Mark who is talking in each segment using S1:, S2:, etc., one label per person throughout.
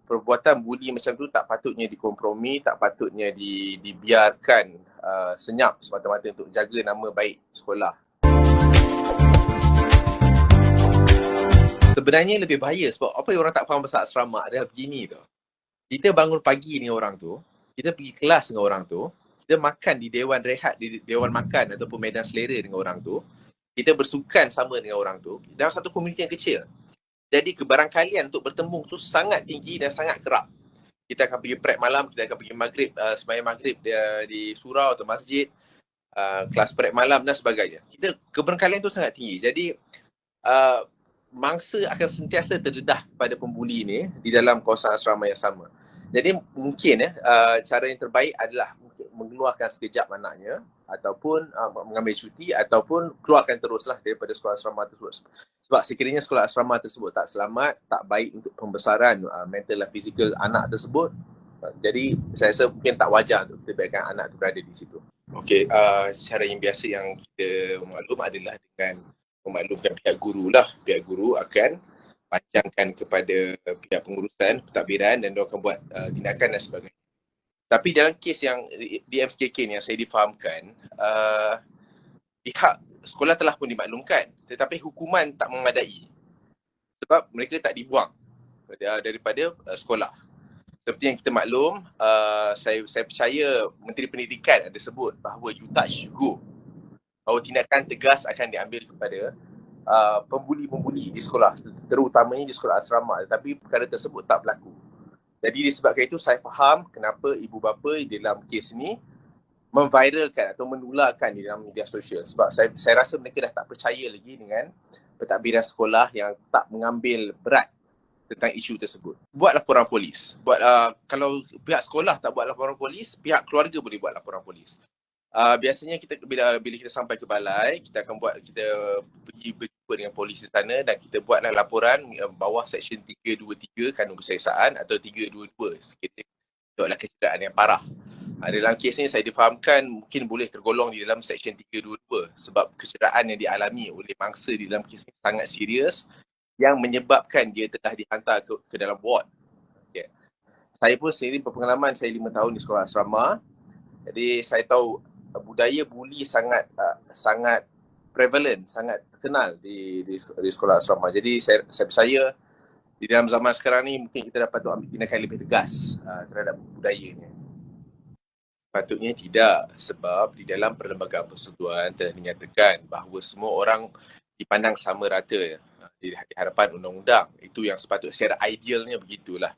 S1: perbuatan buli macam tu tak patutnya dikompromi, tak patutnya dibiarkan senyap semata-mata untuk jaga nama baik sekolah. Sebenarnya lebih bahaya sebab apa yang orang tak faham pasal asrama adalah begini tu. Kita bangun pagi dengan orang tu, kita pergi kelas dengan orang tu, kita makan di dewan rehat, di dewan makan ataupun medan selera dengan orang tu, kita bersukan sama dengan orang tu dalam satu komuniti yang kecil. Jadi kebarangkalian untuk bertemu tu sangat tinggi dan sangat kerap. Kita akan pergi prep malam, kita akan pergi maghrib, sembahyang maghrib di surau atau masjid, kelas prep malam dan sebagainya. Keberangkalian tu sangat tinggi. Jadi mangsa akan sentiasa terdedah kepada pembuli ni di dalam kawasan asrama yang sama. Jadi mungkin cara yang terbaik adalah mengeluarkan sekejap anaknya ataupun mengambil cuti ataupun keluarkan teruslah daripada sekolah asrama tersebut. Sebab sekiranya sekolah asrama tersebut tak selamat, tak baik untuk pembesaran mental dan fizikal anak tersebut, jadi saya rasa mungkin tak wajar untuk kita biarkan anak itu berada di situ. Okey, cara yang biasa yang kita maklum adalah dengan memaklumkan pihak guru lah. Pihak guru akan panjangkan kepada pihak pengurusan, pentadbiran dan mereka akan buat tindakan dan sebagainya. Tapi dalam kes yang di MCKK ni yang saya difahamkan, pihak sekolah telah pun dimaklumkan tetapi hukuman tak memadai sebab mereka tak dibuang daripada sekolah. Seperti yang kita maklum, saya percaya Menteri Pendidikan ada sebut bahawa you touch, you go. Bahawa tindakan tegas akan diambil kepada pembuli-pembuli di sekolah, terutamanya di sekolah asrama, tetapi perkara tersebut tak berlaku. Jadi disebabkan itu saya faham kenapa ibu bapa dalam kes ini memviralkan atau menularkan di dalam media sosial. Sebab saya rasa mereka dah tak percaya lagi dengan pentadbiran sekolah yang tak mengambil berat tentang isu tersebut. Buat laporan polis. Kalau pihak sekolah tak buat laporan polis, pihak keluarga boleh buat laporan polis. Biasanya kita bila kita sampai ke balai, kita pergi berjumpa dengan polis di sana dan kita buatlah laporan bawah Seksyen 323 Kanun Persiasaan atau 322 sekiranya itu adalah kecederaan yang parah. Dalam kes ni saya difahamkan mungkin boleh tergolong di dalam Seksyen 322 sebab kecederaan yang dialami oleh mangsa di dalam kes ni sangat serius yang menyebabkan dia telah dihantar ke dalam ward. Okay. Saya pun sendiri berpengalaman, saya 5 tahun di sekolah asrama. Jadi saya tahu budaya buli sangat prevalent, sangat terkenal di sekolah asrama. Jadi saya percaya di dalam zaman sekarang ni mungkin kita dapat ambil tindakan lebih tegas terhadap budaya ni. Patutnya tidak, sebab di dalam Perlembagaan Persekutuan telah dinyatakan bahawa semua orang dipandang sama rata di hadapan undang-undang. Itu yang sepatutnya secara idealnya begitulah.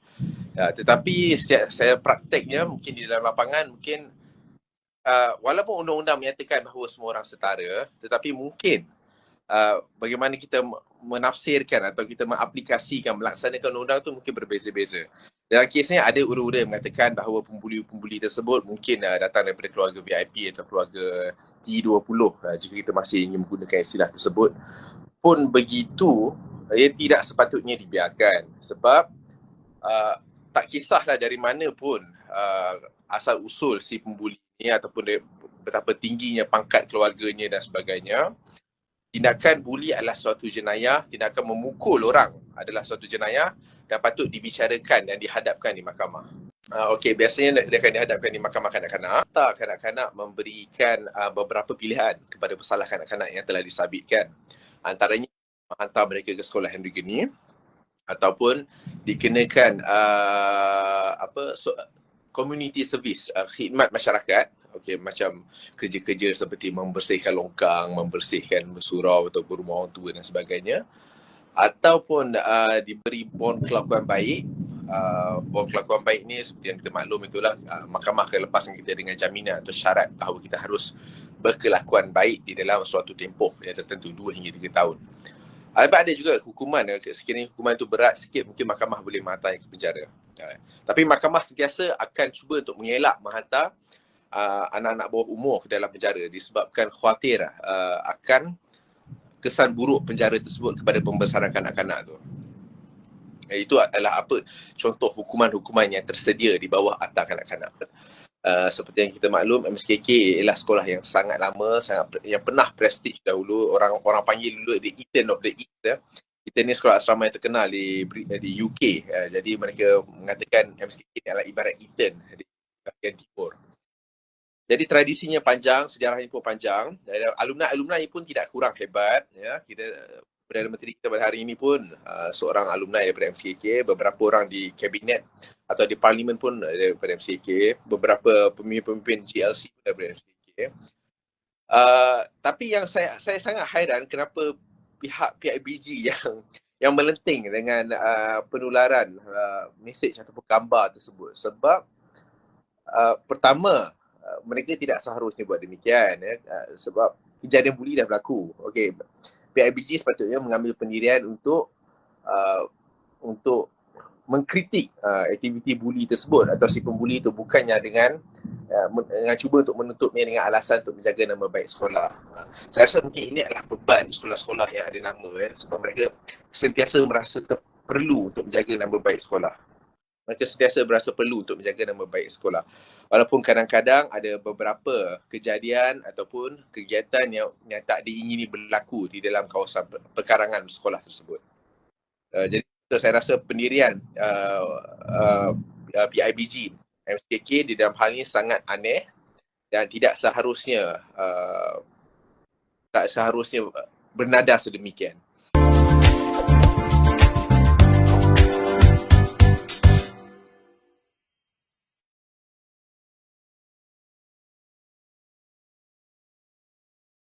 S1: Tetapi saya prakteknya mungkin di dalam lapangan mungkin walaupun undang-undang menyatakan bahawa semua orang setara, tetapi mungkin bagaimana kita menafsirkan atau kita mengaplikasikan, melaksanakan undang-undang tu mungkin berbeza-beza. Dalam kesnya ada ura-ura yang mengatakan bahawa pembuli-pembuli tersebut mungkin datang daripada keluarga VIP atau keluarga T20 jika kita masih ingin menggunakan istilah tersebut. Pun begitu, ia tidak sepatutnya dibiarkan sebab tak kisahlah dari mana pun asal usul si pembuli ni ataupun betapa tingginya pangkat keluarganya dan sebagainya. Tindakan buli adalah suatu jenayah, tindakan memukul orang adalah suatu jenayah dan patut dibicarakan dan dihadapkan di mahkamah. Okey, biasanya dia akan dihadapkan di mahkamah kanak-kanak. Kanak-kanak memberikan beberapa pilihan kepada pesalah kanak-kanak yang telah disabitkan. Antaranya menghantar mereka ke sekolah yang begini ataupun dikenakan community service, khidmat masyarakat. Okey, macam kerja-kerja seperti membersihkan longkang, membersihkan surau atau rumah orang tua dan sebagainya. Ataupun diberi bon kelakuan baik. Bon kelakuan baik ni seperti yang kita maklum itulah mahkamah akan lepaskan kita dengan jaminan atau syarat bahawa kita harus berkelakuan baik di dalam suatu tempoh yang tertentu 2 hingga 3 tahun. Ada juga hukuman, sekiranya hukuman itu berat sikit mungkin mahkamah boleh menghantar ke penjara. Tapi mahkamah sentiasa akan cuba untuk mengelak menghantar anak-anak bawah umur ke dalam penjara disebabkan khawatir akan kesan buruk penjara tersebut kepada pembesaran kanak-kanak tu. Itu adalah contoh hukuman-hukuman yang tersedia di bawah Akta Kanak-kanak. Seperti yang kita maklum, MSKK ialah sekolah yang sangat lama, yang pernah prestige dahulu. Orang panggil dulu the Eden of the East. Kita ni sekolah asrama yang terkenal di UK. Jadi mereka mengatakan MCK adalah ibarat Eton di bahagian timur. Jadi tradisinya panjang, sejarahnya pun panjang. Alumni pun tidak kurang hebat. Ya. Kita Perdana Menteri kita pada hari ini pun seorang alumni daripada MCK. Beberapa orang di kabinet atau di parlimen pun daripada MCK. Beberapa pemimpin-pemimpin GLC pun daripada MCK. Tapi yang saya sangat hairan kenapa pihak PIBG yang melenting dengan penularan mesej ataupun gambar tersebut. Sebab pertama, mereka tidak seharusnya buat demikian sebab kejadian buli dah berlaku. Okey, PIBG sepatutnya mengambil pendirian untuk mengkritik aktiviti buli tersebut atau si pembuli itu, bukannya dengan cuba untuk menutupnya dengan alasan untuk menjaga nama baik sekolah. Saya rasa mungkin ini adalah beban sekolah-sekolah yang ada nama sebab mereka sentiasa merasa perlu untuk menjaga nama baik sekolah. Mereka sentiasa berasa perlu untuk menjaga nama baik sekolah. Walaupun kadang-kadang ada beberapa kejadian ataupun kegiatan yang tak diingini berlaku di dalam kawasan perkarangan sekolah tersebut. Jadi saya rasa pendirian PIBG, MCK di dalam hal ini sangat aneh dan tidak seharusnya bernada sedemikian.